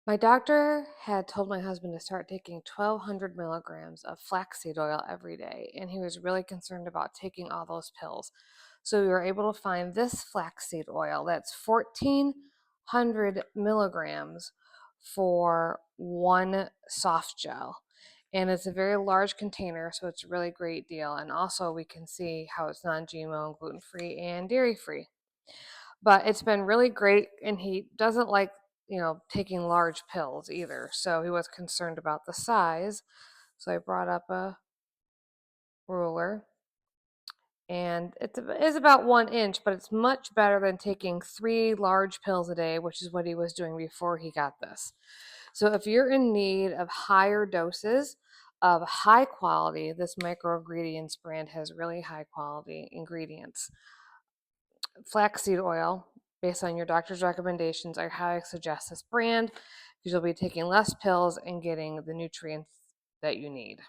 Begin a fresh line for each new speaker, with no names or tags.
My doctor had told my husband to start taking 1,200 milligrams of flaxseed oil every day, and he was really concerned about taking all those pills. So we were able to find this flaxseed oil that's 1,400 milligrams for one soft gel. And it's a very large container, so it's a really great deal. And also, we can see how it's non-GMO and gluten-free and dairy-free. But it's been really great, and he doesn't like, taking large pills either. So he was concerned about the size. So I brought up a ruler, and it's about 1 inch, but it's much better than taking 3 large pills a day, which is what he was doing before he got this. So if you're in need of higher doses of high quality, this micro ingredients brand has really high quality ingredients. Flaxseed oil, based on your doctor's recommendations, I highly suggest this brand because you'll be taking less pills and getting the nutrients that you need.